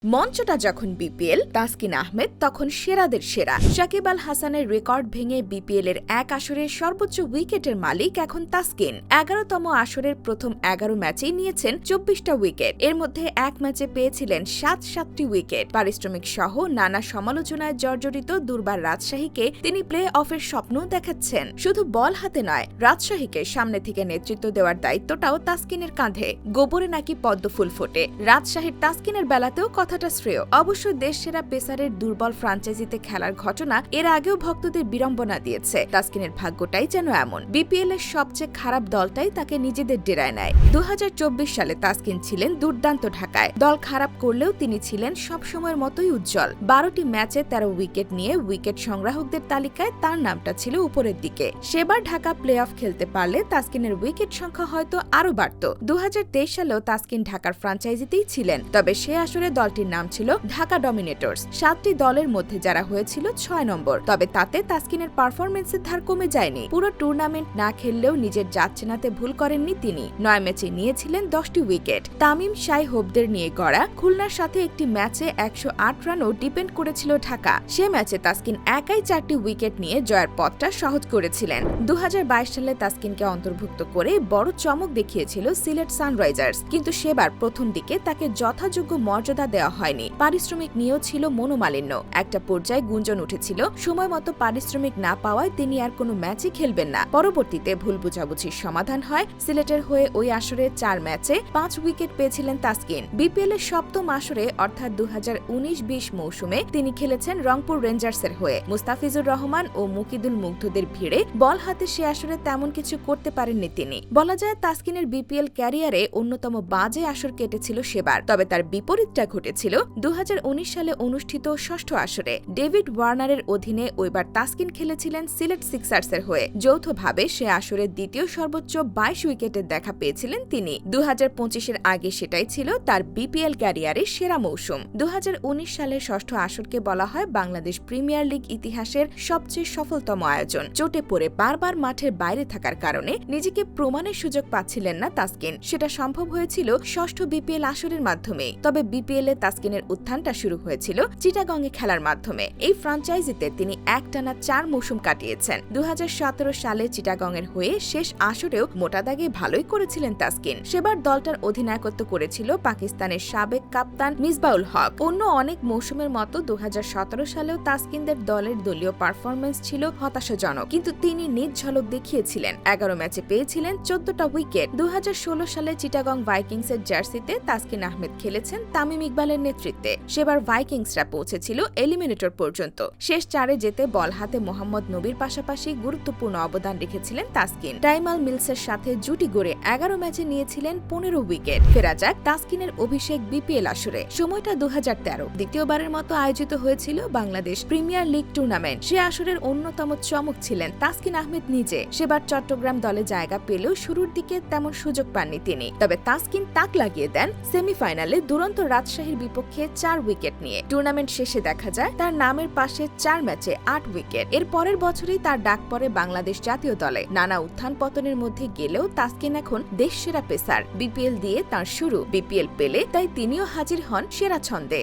মঞ্চটা যখন বিপিএল, তাসকিন আহমেদ তখন সেরাদের সেরা। সাকিব আল হাসানের রেকর্ড ভেঙে বিপিএল এর এক আসরের সর্বোচ্চ উইকেটের মালিক এখন তাসকিন। ১১তম আসরের প্রথম ১১ ম্যাচেই নিয়েছেন ২৪টা উইকেট। এর মধ্যে এক ম্যাচে পেয়েছিলেন ৭টি উইকেট। পারিশ্রমিক সহ নানা সমালোচনায় জর্জরিত দুর্বার রাজশাহীকে তিনি প্লে অফের স্বপ্ন দেখাচ্ছেন। শুধু বল হাতে নয়, রাজশাহীকে সামনে থেকে নেতৃত্ব দেওয়ার দায়িত্বটাও তাসকিনের কাঁধে। গোবরে নাকি পদ্মফুল ফোটে, রাজশাহীর তাসকিনের বেলাতেও কথাটা শ্রেয়। অবশ্য দেশসেরা পেসারের দুর্বল ফ্রাঞ্চাইজিতে খেলার ঘটনা এর আগেও ভক্তদের বিড়ম্বনা দিয়েছে। তাসকিনের ভাগ্যটাই যেন এমন, বিপিএল এর সবচেয়ে খারাপ দলটাই তাকে নিজেদের ডেরায় নেয়। ২০২৪ সালে তাসকিন ছিলেন দুর্দান্ত ঢাকায়। দল খারাপ করলেও তিনি ছিলেন সবসময়ের মতোই উজ্জ্বল। ১২টি ম্যাচে ১৩ উইকেট নিয়ে উইকেট সংগ্রাহকদের তালিকায় তার নামটা ছিল উপরের দিকে। সেবার ঢাকা প্লে অফ খেলতে পারলে তাসকিনের উইকেট সংখ্যা হয়তো আরও বাড়ত। ২০২৩ সালেও তাসকিন ঢাকার ফ্রাঞ্চাইজিতেই ছিলেন, তবে সে আসরে দলটির নাম ছিল ঢাকা ডমিনেটর্স। ৭টি দলের মধ্যে যারা হয়েছিল ৬ নম্বর। তবে তাতে তাসকিনের পারফরমেন্সের ধার কমে যায়নি। পুরো টুর্নামেন্ট না খেললেও নিজের জাত চেনাতে ভুল করেননি তিনি। ৯ ম্যাচে নিয়েছিলেন ১০টি উইকেট। তামিম শাই-হোপদের নিয়ে গড়া খুলনার সাথে একটি ম্যাচে ১০৮ রানও ডিপেন্ড করেছিল ঢাকা। সে ম্যাচে তাসকিন একাই ৪টি উইকেট নিয়ে জয়ের পথটা সহজ করেছিলেন। ২০২২ সালে তাসকিনকে অন্তর্ভুক্ত করে বড় চমক দেখিয়েছিল সিলেট সানরাইজার্স, কিন্তু সেবার প্রথম দিকে তাকে যথাযোগ্য মর্যাদা দেওয়া হয়নি। পারিশ্রমিক নিয়েও ছিল মনোমালিন্য। একটা পর্যায়ে গুঞ্জন উঠেছিল সময় মতো পারিশ্রমিক না পাওয়ায় তিনি আর কোনো ম্যাচই খেলবেন না। পরবর্তীতে ভুল বুঝাবুঝির সমাধান হয়। সিলেটের হয়ে ওই আসরে ৪ ম্যাচে ৫ উইকেট পেয়েছিলেন তাসকিন। বিপিএল এর সপ্তম আসরে অর্থাৎ ২০১৯-২০ মৌসুমে তিনি খেলেছেন রংপুর রেঞ্জার্সের হয়ে। মুস্তাফিজুর রহমান ও মুকিদুল মুগ্ধদের ভিড়ে বল হাতে সে আসরে তেমন কিছু করতে পারেননি তিনি। বলা যায় তাসকিনের বিপিএল ক্যারিয়ারে অন্যতম বাজে আসর কেটেছিল সেবার। তবে তার বিপরীতটা ঘটেছিল ২০১৯ সালে অনুষ্ঠিত ষষ্ঠ আসরে। ডেভিড ওয়ার্নারের অধীনে ওইবার তাসকিন খেলেছিলেন সিলেট সিক্সার্সের হয়ে। যৌথভাবে সে আসরের দ্বিতীয় সর্বোচ্চ ২২ উইকেটের দেখা পেয়েছিলেন তিনি। ২০২৫-এর আগে সেটাই ছিল তার বিপিএল ক্যারিয়ারের সেরা মৌসুম। ২০১৯ সালের ষষ্ঠ আসরকে বলা হয় বাংলাদেশ প্রিমিয়ার লিগ ইতিহাসের সবচেয়ে সফলতম আয়োজন। চোটে পড়ে বারবার মাঠের বাইরে থাকার কারণে নিজেকে প্রমাণের সুযোগ পাচ্ছিলেন না তাসকিন। সেটা সম্ভব হয়েছিল ষষ্ঠ বিপিএল আসরের মাধ্যমেই। তবে বিপিএল এ তাসকিনের উত্থানটা শুরু হয়েছিল চিটাগংয়ে খেলার মাধ্যমে। এই ফ্রাঞ্চাইজিতে তিনি একটানা ৪ মৌসুম কাটিয়েছেন। ২০১৭ সালে চিটাগংয়ের হয়ে শেষ আসরেও মোটা দাগে ভালোই করেছিলেন তাসকিন। সেবার দলটার অধিনায়কত্ব করেছিল পাকিস্তানের সাবেক কাপ্তান মিসবাউল হক। অন্য অনেক মৌসুমের মতো ২০১৭ সালেও তাসকিনদের দলের দলীয় পারফরমেন্স ছিল হতাশাজনক, কিন্তু তিনি নিজ ঝলক দেখিয়েছিলেন। ১১ ম্যাচে পেয়েছিলেন ১৪টা উইকেট। ২০১৬ সালে চিটাগং ভাইকিংসের জার্সিতে তাসকিন আহমেদ খেলেছেন তামিম ইকবালের নেতৃত্বে। সেবার ভাইকিংসরা পৌঁছেছিল এলিমিনেটর পর্যন্ত। শেষ ৪-এ যেতে বল হাতে মোহাম্মদ নবীর পাশাপাশি গুরুত্বপূর্ণ অবদান রেখেছিলেন তাসকিন। টাইমাল মিলসের সাথে জুটি গড়ে ১১ ম্যাচে নিয়েছিলেন ১৫ উইকেট। ফেরা যাক তাসকিনের অভিষেক বিপিএল আসরে। সময়টা ২০১৩। দ্বিতীয়বারের মতো আয়োজিত হয়েছিল বাংলাদেশ প্রিমিয়ার লিগ টুর্নামেন্ট। সে আসরের অন্যতম চমক ছিলেন তাসকিন আহমেদ নিজে। সেবার চট্টগ্রাম দলে জায়গা পেলেও শুরুর দিকে তেমন সুযোগ পাননি তিনি। তবে তাসকিন তাক লাগিয়ে দেন সেমিফাইনালে দুরন্ত রাজশাহীর বিপক্ষে ৪ উইকেট নিয়ে। টুর্নামেন্ট শেষে দেখা যায় তার নামের পাশে ৪ ম্যাচে ৮ উইকেট। এর পরের বছরই তার ডাক পড়ে বাংলাদেশ জাতীয় দলে। নানা উত্থান পতনের মধ্যে গেলেও তাসকিন এখন দেশসেরা পেসার। বিপিএল দিয়ে তার শুরু, বিপিএল পেলে তাই তিনিও হাজির হন সেরা ছন্দে।